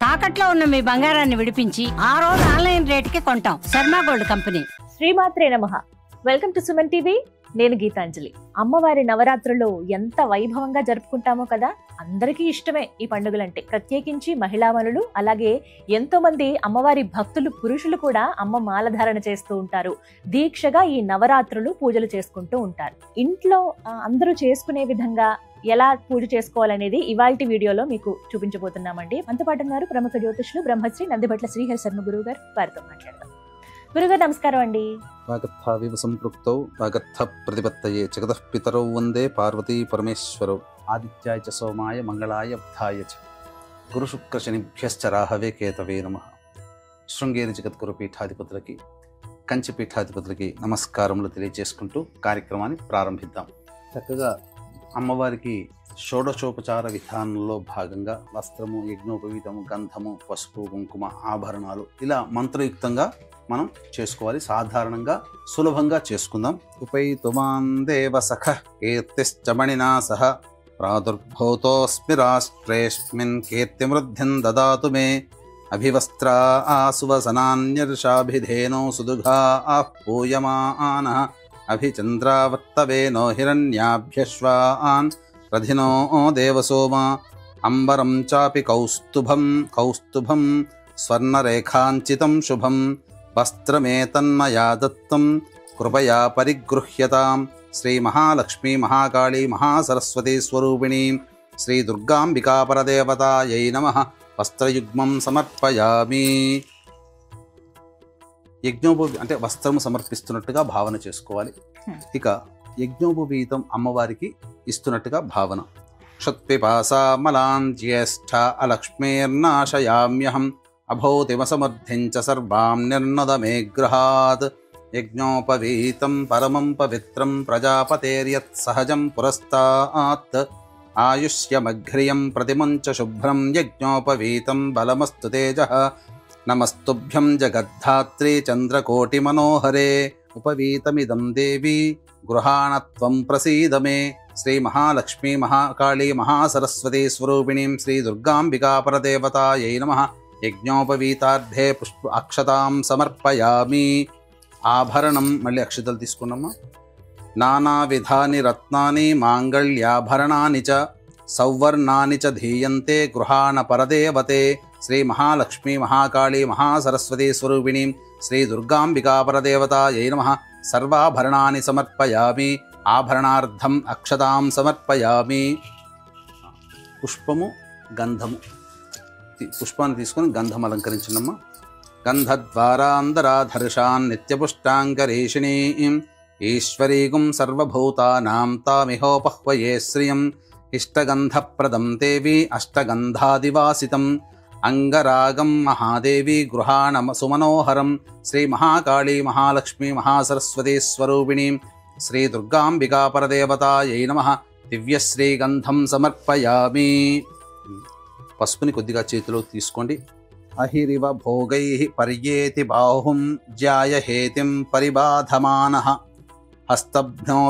తాకట్లో ఉన్న మీ బంగారాన్ని విడిపించి ఆ రోజు ఆన్లైన్ రేటుకి కొంటాం. Sharma gold company. శ్రీమాత్రే నమః. Welcome to Suman TV. నేను గీతాంజలి. అమ్మవారి నవరాత్రులు ఎంత వైభవంగా జరుపుకుంటామో కదా. అందరికీ ఇష్టమే ఈ పండుగలంటే, ప్రత్యేకించి మహిళామణులు, అలాగే ఎంతో మంది అమ్మవారి భక్తులు, పురుషులు కూడా అమ్మ మాలధారణ చేస్తూ ఉంటారు. దీక్షగా ఈ నవరాత్రులు పూజలు చేసుకుంటూ ఉంటారు. ఇంట్లో అందరూ చేసుకునే విధంగా ఎలా పూజ చేసుకోవాలనేది ఇవాల్టి వీడియోలో మీకు చూపించబోతున్నామండి. మనతో పాటు ఉన్నారు ప్రముఖ జ్యోతిష్యులు బ్రహ్మశ్రీ నందిభట్ల శ్రీహరి శర్మ గురువు గారు. వారితో మాట్లాడదాం. గురుగారు నమస్కారం అండి. వాగర్థావివ సంపృక్తౌ వాగర్థ ప్రతిపత్తయే జగతః పితరౌ వందే పార్వతీ పరమేశ్వరౌ. ఆదిత్యాయ చ సోమాయ మంగళాయ బుధాయ చ గురు శుక్ర శనిభ్యశ్చ రాహవే కేతవే నమః. శృంగేరి జగద్గురు పీఠాధిపతులకి, కంచి పీఠాధిపతులకి నమస్కారములు తెలియజేసుకుంటూ కార్యక్రమాన్ని ప్రారంభిద్దాం. చక్కగా అమ్మవారికి షోడశోపచార విధానంలో భాగంగా వస్త్రము, యజ్ఞోపవీతము, గంధము, పసుపు, కుంకుమ, ఆభరణాలు ఇలా మంత్రయుక్తంగా మనం చేసుకోవాలి. సాధారణంగా సులభంగా చేసుకుందాం. ఉపైతుమాన్ దేవ సఖ కీర్తిశ్చమణినా సహ ప్రాదుర్భూతోస్మి రాష్ట్రేస్మిన్ కీర్తిమృద్ధిం దదాతు మే. అభివస్త్రా సువసనాన్యర్షాభిధేనో సుదుఘా పూయమానః అభిచంద్రావర్తవేనో హిరణ్యాభ్యశ్వాన్ రధినో దేవసోమా. అంబరం చాపి కౌస్తుభం స్వర్ణరేఖాంచితం శుభం. వస్త్రమేతన్మయా దత్తం కృపయా పరిగృహ్యతాం. శ్రీ మహాలక్ష్మీ మహాకాళీ మహాసరస్వతీ స్వరూపిణీ శ్రీ దుర్గాంబికా పరదేవతాయై నమః. వస్త్రయుగ్మం సమర్పయామి. అంటే వస్త్రము సమర్పిస్తున్నట్టుగా భావన చేసుకోవాలి. ఇక యజ్ఞోపవీతం అమ్మవారికి ఇస్తున్నట్టుగా భావన. క్షత్పిపాసామలాన్ జ్యేష్ఠ అలక్ష్మీర్నాశయామ్యహం అభౌతిమసమర్థించ సర్వాం నిర్నదమే గృహాత్. యజ్ఞోపవీతం పరమం పవిత్రం ప్రజాపతేర్యత్ సహజం పురస్తాత్. ఆయుష్యమఘ్రియం ప్రతిమంచ శుభ్రం యజ్ఞోపవీతం బలమస్తు తేజః. నమస్తుభ్యం జగద్ధాత్రి చంద్రకోటి మనోహరే. ఉపవీతమిదం దేవి గృహాణత్వం ప్రసీద మే. శ్రీ మహాలక్ష్మీ మహాకాళీ మహాసరస్వతీ స్వరూపిణీం శ్రీ దుర్గాంబికా పరదేవతాయై నమః. యజ్ఞోపవీతార్థే అక్షతాం సమర్పయామి. ఆభరణం మళ్ళీ అక్షతలు తీసుకున్నామా. నానావిధాని రత్నాని మాంగళ్యాభరణాని చ సౌవర్ణాని చ ధీయంతే గృహాణ పరదేవతే. శ్రీ మహాలక్ష్మీ మహాకాళీ మహాసరస్వతీ స్వరూపిణీం శ్రీ దుర్గాంబికా పరదేవతాయై నమః. సర్వాభరణాని సమర్పయామి. ఆభరణార్థం అక్షతాం సమర్పయామి. పుష్పము, గంధము. పుష్పాన్ని తీసుకొని గంధం అలంకరించినమ్మా. గంధద్వారాంధరాధర్షాన్ నిత్యపుష్టాంగరేషిణీం ఈశ్వరీగుం సర్వభూతానాం తామిహోపహ్వయే శ్రియం. ఇష్టగంధప్రదం దేవి అష్టగంధాదివాసితం. అంగరాగం మహాదేవి గృహాణ సుమనోహరం. శ్రీ మహాకాళీ మహాలక్ష్మీ మహాసరస్వతీ స్వరూపిణీం శ్రీ దుర్గాంబికా పరదేవతాయై నమః. దివ్యశ్రీగంధం సమర్పయామి. పసుపుని కొద్దిగా చేతిలో తీసుకోండి. అహిరివ భోగై పర్యేతి బాహుం జ్యాయహేతిం పరిబాధమానః. హస్తభ్నో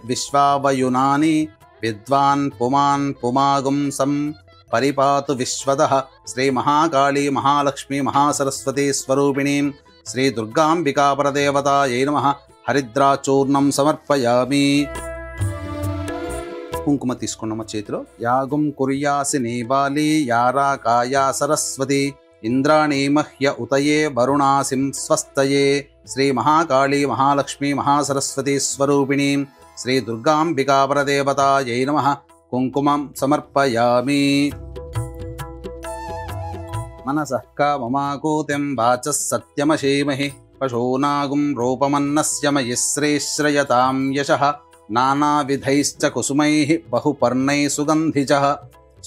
విశ్వావయునాని విద్వాన్ పుమాన్ పుమాగుం సం పరిపాతు విశ్వదః. శ్రీ మహాకాళీ మహాలక్ష్మీ మహాసరస్వతీ స్వరూపిణీం శ్రీ దుర్గాంబికా పరదేవతాయై నమః. హరిద్రాచూర్ణం సమర్పయామి. కుంకుమ తీసుకున్నమ్మ చేతిలో. యాగం కుర్యాసి నీబాలి యారా కాయా సరస్వతి. ఇంద్రాణీ మహ్య ఉతయే వరుణాసిం స్వస్తయే. శ్రీ మహాకాళీ మహాలక్ష్మీ మహాసరస్వతీ స్వరూపిణీం శ్రీ దుర్గాంబికా పరదేవతాయై నమః. కుంకుమం సమర్పయామి. మనసః కామమాకూతిం వాచః సత్యమశీమహి. పశూనాగుం రూపమన్నస్య మయి శ్రీశ్రయతాం యశః. నానావిధైశ్చ కుసుమైః బహుపర్ణైః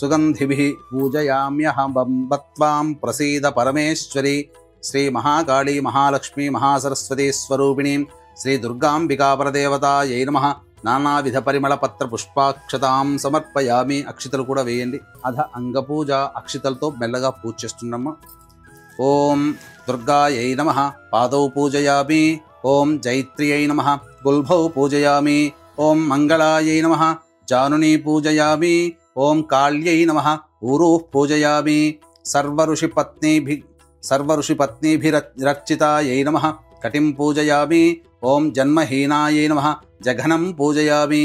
సుగంధిభిః పూజయామ్యహం త్వాం ప్రసీద పరమేశ్వరి. శ్రీ మహాకాళీ మహాలక్ష్మీ మహాసరస్వతీ స్వరూపిణీం శ్రీ దుర్గాంబికా పరదేవతాయై నమః. నానావిధ పరిమళ పత్ర పుష్పాక్షతాం సమర్పయామి. అక్షితలు కూడా వేయండి. అధ అంగపూజ. అక్షితలతో మెల్లగా పూజ చేస్తున్నామ్మా. ఓం దుర్గాయై నమః పాదౌ పూజయామి. ఓం జైత్ర్యై నమః గుల్భౌ పూజయామి. ఓం మంగళాయై నమః జానునీ పూజయామి. ఓం కాళ్యై నమః ఊరూః పూజయామి. सर्वऋषिपत्नीभिरर्चितायै नमः कटिं पूजयामि। ओं जन्महीनायै नमः जघनं पूजयामि।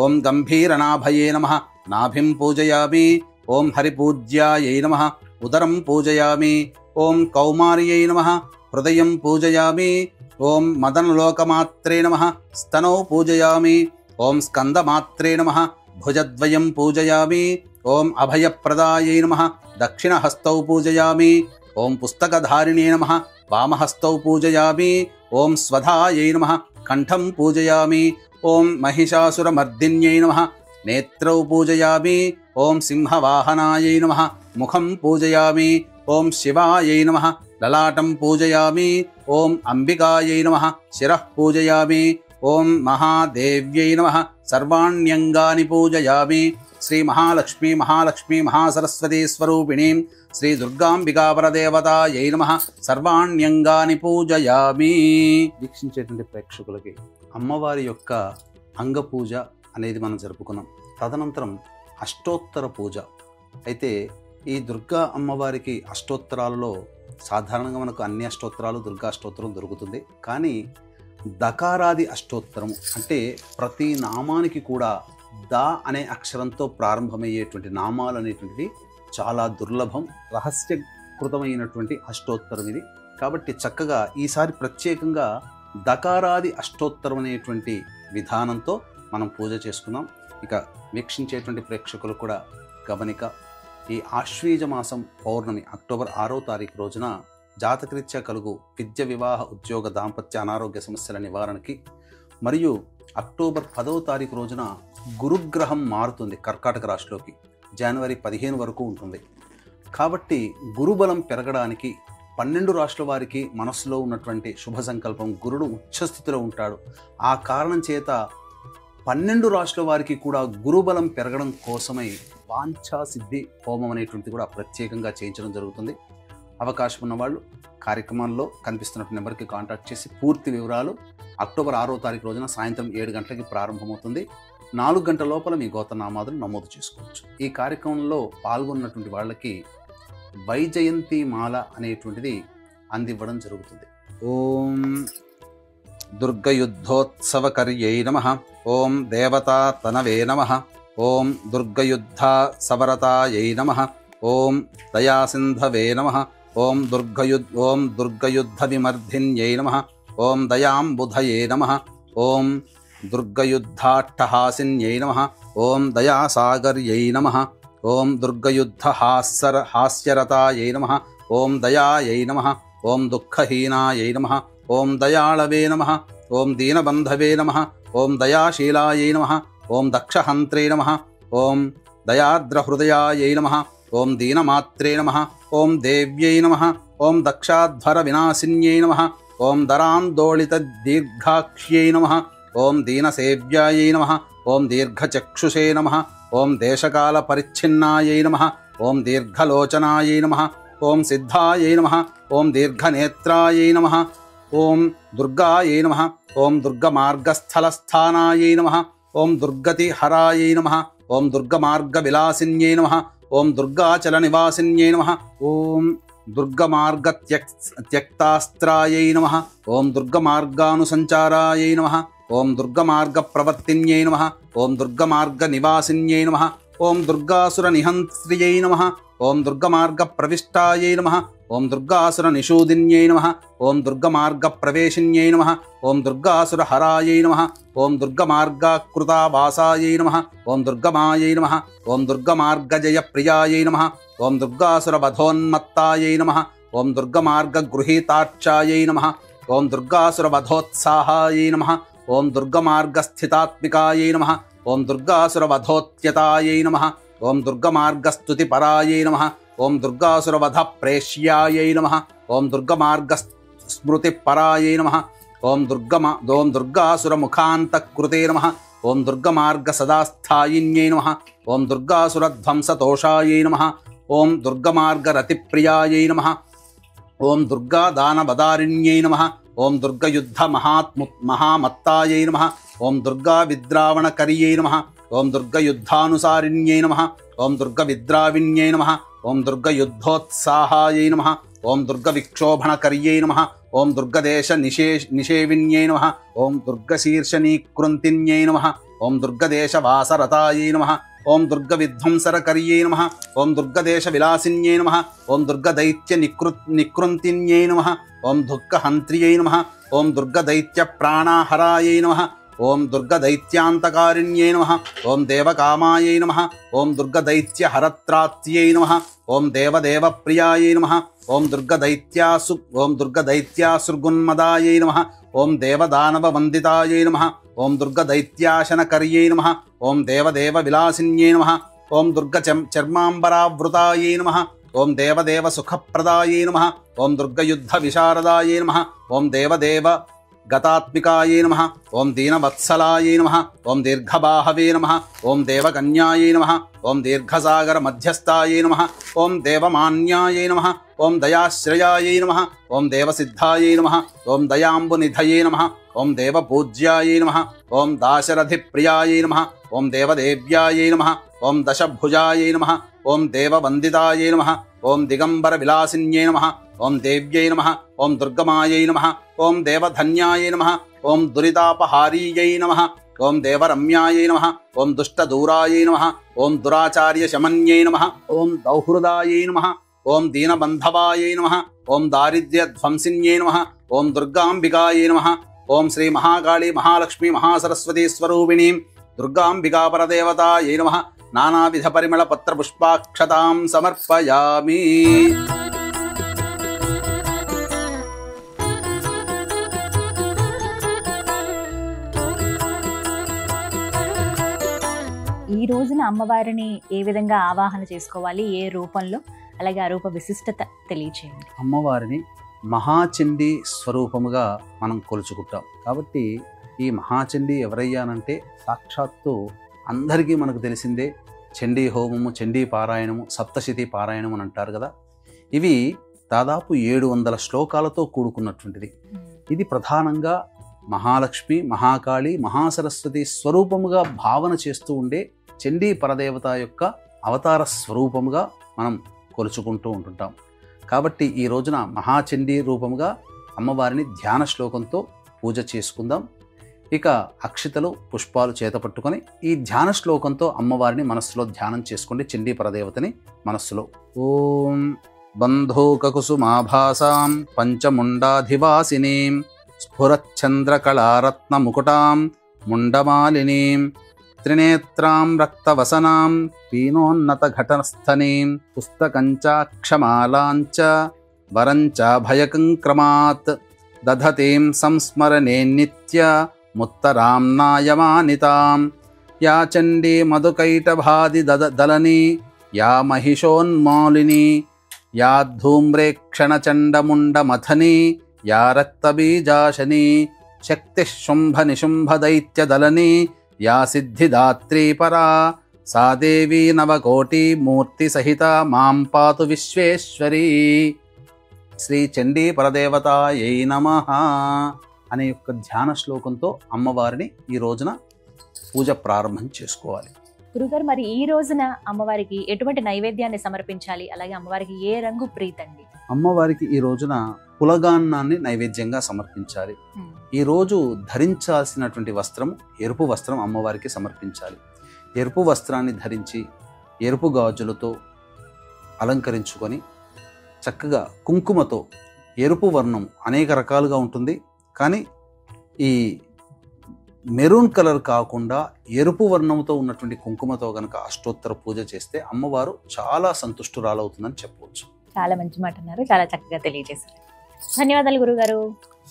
ओं गम्भीरनाभये नमः नाभिं पूजयामि। ओं हरिपूज्यायै नमः उदरं पूजयामि। ओं कौमार्यै नमः हृदयं पूजयामि। ओं मदनलोकमात्रे नमः स्तनौ पूजयामि। ओं स्कन्दमात्रे नमः भुजद्वयं पूजयामि। ओं अभयप्रदायै नमः दक्षिणहस्तौ पूजयामि। ओं पुस्तकधारिणे नमः वामहस्तौ पूजयामि। ओं स्वधायै नमः कण्ठं पूजयामि। ओं महिषासुरमर्दिन्यै नमः नेत्रौ पूजयामि। ओं सिंहवाहनायै नमः मुखं पूजयामि। ओं शिवायै नमः ललाटं पूजयामि। ओं अम्बिकायै नमः शिरः पूजयामि। ओं महादेव्यै नमः सर्वाण्यङ्गानि पूजयामि। श्री महालक्ष्मी महासरस्वती स्वरूपिणीं श्री దుర్గాంబికాపరదేవతాయై నమః సర్వాణ్యంగాని పూజయామి. వీక్షించేటువంటి ప్రేక్షకులకి అమ్మవారి యొక్క అంగపూజ అనేది మనం జరుపుకున్నాం. తదనంతరం అష్టోత్తర పూజ. అయితే ఈ దుర్గా అమ్మవారికి అష్టోత్తరాలలో సాధారణంగా మనకు అన్ని అష్టోత్తరాలు దుర్గా అష్టోత్తరం దొరుకుతుంది. కానీ దకారాది అష్టోత్తరము అంటే ప్రతి నామానికి కూడా దా అనే అక్షరంతో ప్రారంభమయ్యేటువంటి నామాలు అనేటువంటివి చాలా దుర్లభం, రహస్యకృతమైనటువంటి అష్టోత్తరం ఇది. కాబట్టి చక్కగా ఈసారి ప్రత్యేకంగా దకారాది అష్టోత్తరం అనేటువంటి విధానంతో మనం పూజ చేసుకుందాం. ఇక వీక్షించేటువంటి ప్రేక్షకులు కూడా గమనిక, ఈ ఆశ్వీజ మాసం పౌర్ణమి అక్టోబర్ 6వ తారీఖు రోజున జాతకరీత్యా కలుగు విద్య, వివాహ, ఉద్యోగ, దాంపత్య, అనారోగ్య సమస్యల నివారణకి, మరియు అక్టోబర్ 10వ తారీఖు రోజున గురుగ్రహం మారుతుంది కర్కాటక రాశిలోకి. జనవరి 15 వరకు ఉంటుంది. కాబట్టి గురుబలం పెరగడానికి 12 రాశుల వారికి మనస్సులో ఉన్నటువంటి శుభ సంకల్పం, గురుడు ఉచ్చస్థితిలో ఉంటాడు. ఆ కారణం చేత 12 రాశుల వారికి కూడా గురుబలం పెరగడం కోసమై వాంఛా సిద్ధి హోమం అనేటువంటిది కూడా ప్రత్యేకంగా చేయించడం జరుగుతుంది. అవకాశం ఉన్నవాళ్ళు కార్యక్రమాల్లో కనిపిస్తున్న నెంబర్కి కాంటాక్ట్ చేసి పూర్తి వివరాలు. అక్టోబర్ 6వ తారీఖు రోజున సాయంత్రం 7 గంటలకి ప్రారంభమవుతుంది. 4 గంటల లోపల మీ గోత్రనామాదులు నమోదు చేసుకోవచ్చు. ఈ కార్యక్రమంలో పాల్గొన్నటువంటి వాళ్ళకి వైజయంతి మాల అనేటువంటిది అందివ్వడం జరుగుతుంది. ఓం దుర్గయుద్ధోత్సవకర్యై నమః. ఓం దేవతా తనవే నమః. ఓం దుర్గయుద్ధ సవరతాయై నమః. ఓం దయాసింధవే నమః. ఓం దుర్గయుద్ధ విమర్ధిన్యై నమః. ఓం దయాంబుధయే నమః. ఓం దుర్గయుద్ధాట్టహాసిన్యై నమః. ఓం దయాసాగర్యై నమః. ఓం దుర్గయుద్ధ హాస్యరతాయై నమః. ఓం దయాయై నమః. ఓం దుఃఖహీనాయై నమః. ఓం దయాళవే నమః. ఓం దీనబంధవే నమః. ఓం దయాశీలాయై నమః. ఓం దక్షహంత్రే నమః. ఓం దయాద్రహృదయాయై నమః. ఓం దీనమాత్రే నమః. ఓం దేవ్యై నమః. ఓం దక్షాధ్వర వినాశిన్యై నమః. ఓం దరాందోళిత దీర్ఘాక్ష్యై నమః. ఓం దీనసేవ్యాయై నమః. ఓం దీర్ఘచక్షుషే నమః. ఓం దేశకాల పరిచ్ఛిన్నాయై నమః. ఓం దీర్ఘలోచనాయై నమః. ఓం సిద్ధాయై నమః. ఓం దీర్ఘనేత్రాయై నమః. ఓం దుర్గాయై నమః. ఓం దుర్గమార్గస్థలస్థానాయై నమః. ఓం దుర్గతిహరాయై నమః. ఓం దుర్గమార్గవిలాసిన్యై నమః. ఓం దుర్గాచల నివాసిన్యై నమః. ఓం దుర్గమార్గత్యక్తాస్త్రాయై నమః. ఓం దుర్గమార్గానుసంచారాయై నమః. ఓం దుర్గమార్గప్రవర్తిన్యై నమః. ఓం దుర్గమార్గనివాసిన్యై నమః. ఓం దుర్గాసురనిహంత్ర్యై నమః. ఓం దుర్గమార్గప్రవిష్టాయై నమః. ఓం దుర్గాసురనిషూదిన్యై నమః. ఓం దుర్గమార్గప్రవేశిన్యై నమః. ఓం దుర్గాసురహరాయై నమః. ఓం దుర్గమార్గాకృతావాసాయై నమః. ఓం దుర్గమాయై నమః. ఓం దుర్గమార్గజయప్రియాయై నమః. ఓం దుర్గాసురవధోన్మత్తాయై నమః. ఓం దుర్గమార్గగృహీతాక్షాయై నమః. ఓం దుర్గాసురవధోత్సాహాయై నమః. ఓం దుర్గమార్గస్థితాత్మికాయై నమః. ఓం దుర్గాసురవధోత్యతాయై నమః. ఓం దుర్గమార్గస్తుతిపరాయై నమః. ఓం దుర్గాసురవధ ప్రేష్యాయై నమః. ఓం దుర్గమార్గస్మృతిపరాయై నమః. ఓం దుర్గాసురముఖాంతకృతే నమః. ఓం దుర్గమార్గసదాస్థాయిన్యై నమః. ఓం దుర్గాసురధ్వంసతోషాయై నమః. ఓం దుర్గమార్గరతిప్రియాయై నమః. ఓం దుర్గాదానవదారిణ్యై నమః. ఓం దుర్గయుద్ధ మహామత్తాయై నమః. ఓం దుర్గావిద్రావణకర్యై నమః. ఓం దుర్గయుద్ధానుసారిణ్యై నమః. ఓం దుర్గవిద్రావిణ్యై నమః. ఓం దుర్గ యుద్ధోత్సాహాయై నమః. ఓం దుర్గ విక్షోభణకర్యై నమః. ఓం దుర్గదేశ నిషేవిన్యై నమః. ఓం దుర్గ శీర్షనీకృంతిన్యై నమః. ఓం దుర్గదేశ వాసరతాయై నమః. ఓం దుర్గ విధ్వంసరకర్యై నమః. ఓం దుర్గదేశ విలాసిన్యై నమః. ఓం దుర్గ దైత్య నికృంతిన్యై నమః. ఓం దుర్గ హంత్రియై నమః. ఓం దుర్గ దైత్య ప్రాణాహరాయై నమః. ఓం దుర్గ దైత్యాంతకారిణ్యై నమః. ఓం దేవకామాయై నమః. ఓం దుర్గ దైత్య హరత్రాత్యై నమః. ఓం దేవదేవ ప్రియాయై నమః. ఓం దుర్గ దైత్యాసుర్గున్మదాయై నమః. ఓం దేవదానవ వందితాయై నమః. ఓం దుర్గ దైత్యాశనకర్యై నమః. ఓం దేవదేవ విలాసిన్యై నమః. ఓం దుర్గ చర్మాంబరావృతాయై నమః. ఓం దేవదేవ సుఖప్రదాయై నమః. ఓం దుర్గ యుద్ధ విశారదాయై నమః. ఓం దేవదేవ గతాత్మికాయై నమః. ఓం దీనవత్సలాయై నమః. ఓం దీర్ఘబాహవే నమః. ఓం దేవకన్యాయై నమః. ఓం దీర్ఘసాగర మధ్యస్థాయై నమః. ఓం దేవమాన్యాయై నమః. ఓం దయాశ్రయాయై నమః. ఓం దేవసిద్ధాయై నమః. ఓం దయాంబునిధయే నమః. ఓం దేవపూజ్యాయై నమః. ఓం దాశరథిప్రియాయై నమః. ఓం దేవదేవ్యాయై నమః. ఓం దశభుజాయై నమః. ఓం దేవవందితాయై నమః. ఓం దిగంబర విలాసిన్యై నమః. ఓం దేవ్యై నమః. ఓం దుర్గమాయై నమః. ఓం దేవధన్యాయై నమః. ఓం దురితాపహారీయై నమః. ఓం దేవరమ్యాయై నమః. ఓం దుష్టదూరాయై నమః. ఓం దురాచార్య శమన్యై నమః. ఓం దౌహృదాయై నమః. ఓం దీనబంధవాయై నమః. ఓం దారిద్ర్యధ్వంసిన్యై నమః. ఓం దుర్గాంబికాయై నమః. ఓం శ్రీ మహాకాళీ మహాలక్ష్మీ మహాసరస్వతీ స్వరూపిణీం దుర్గాంబికా పరదేవతాయై నమః. నానావిధ పరిమళ పత్ర పుష్పాక్షతాం సమర్పయామి. ఈ రోజున అమ్మవారిని ఏ విధంగా ఆవాహన చేసుకోవాలి, ఏ రూపంలో, అలాగే ఆ రూప విశిష్టత తెలియచేయండి. అమ్మవారిని మహాచండీ స్వరూపముగా మనం కొలుచుకుంటాం. కాబట్టి ఈ మహాచండీ ఎవరయ్యానంటే సాక్షాత్తు అందరికీ మనకు తెలిసిందే చండీ హోమము, చండీ పారాయణము, సప్తశతి పారాయణం అని అంటారు కదా. ఇవి దాదాపు 700 శ్లోకాలతో కూడుకున్నటువంటిది. ఇది ప్రధానంగా మహాలక్ష్మి, మహాకాళి, మహాసరస్వతి స్వరూపముగా భావన చేస్తూ ఉండే చండీ పరదేవత యొక్క అవతార స్వరూపముగా మనం కొలుచుకుంటూ ఉంటుంటాం. కాబట్టి ఈ రోజున మహాచండీ రూపముగా అమ్మవారిని ధ్యాన శ్లోకంతో పూజ చేసుకుందాం. ఇక అక్షితలు, పుష్పాలు చేత పట్టుకొని ఈ ధ్యాన శ్లోకంతో అమ్మవారిని మనస్సులో ధ్యానం చేసుకోండి. చండీ పరదేవతని మనస్సులో ఓం బంధూకకుసుమాభాసాం పంచముండాధివాసినీం స్ఫురచ్చంద్రకళారత్న ముకుటాం ముండమాలినీం త్రినేత్రాం రక్తవసనాం పీనోన్నత ఘటస్థనీం పుస్తకంచాక్షమాలాంచ వరంచ భయకంక్రమాత్ దధతీం సంస్మరణే నిత్య ముత్తరాం నాయమానితాం యా చండీ మధుకైటభాది దలని యా మహిషోన్మాలిని యా ధూమ్రేక్షణచండముండమథని యా రక్తబీజాశని శక్తి శుంభ నిశుంభ దైత్యదలని యా సిద్ధిదాత్రీ పరా సా దేవీ నవకోటి మూర్తి సహిత మాం పాతు విశ్వేశ్వరీ. శ్రీ చండీ పరదేవతాయై నమః అనే యొక్క ధ్యాన శ్లోకంతో అమ్మవారిని ఈ రోజున పూజ ప్రారంభం చేసుకోవాలి. గురుగారు, మరి ఈ రోజున అమ్మవారికి ఎటువంటి నైవేద్యాన్ని సమర్పించాలి, అలాగే అమ్మవారికి ఏ రంగు ప్రీతండి? అమ్మవారికి ఈ రోజున పులగాన్నాన్ని నైవేద్యంగా సమర్పించాలి. ఈ రోజు ధరించాల్సినటువంటి వస్త్రం ఎరుపు వస్త్రం అమ్మవారికి సమర్పించాలి. ఎరుపు వస్త్రాన్ని ధరించి ఎరుపు గాజులతో అలంకరించుకొని చక్కగా కుంకుమతో, ఎరుపు వర్ణం అనేక రకాలుగా ఉంటుంది, కానీ ఈ మెరూన్ కలర్ కాకుండా ఎరుపు వర్ణంతో ఉన్నటువంటి కుంకుమతో కనుక అష్టోత్తర పూజ చేస్తే అమ్మవారు చాలా సంతుష్టురాలవుతుందని చెప్పవచ్చు. చాలా మంచి మాట అన్నారు, చాలా చక్కగా తెలియజేశారు. ధన్యవాదాలు గురుగారు.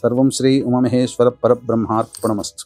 సర్వం శ్రీ ఉమామహేశ్వర పరబ్రహ్మార్పణమస్తు.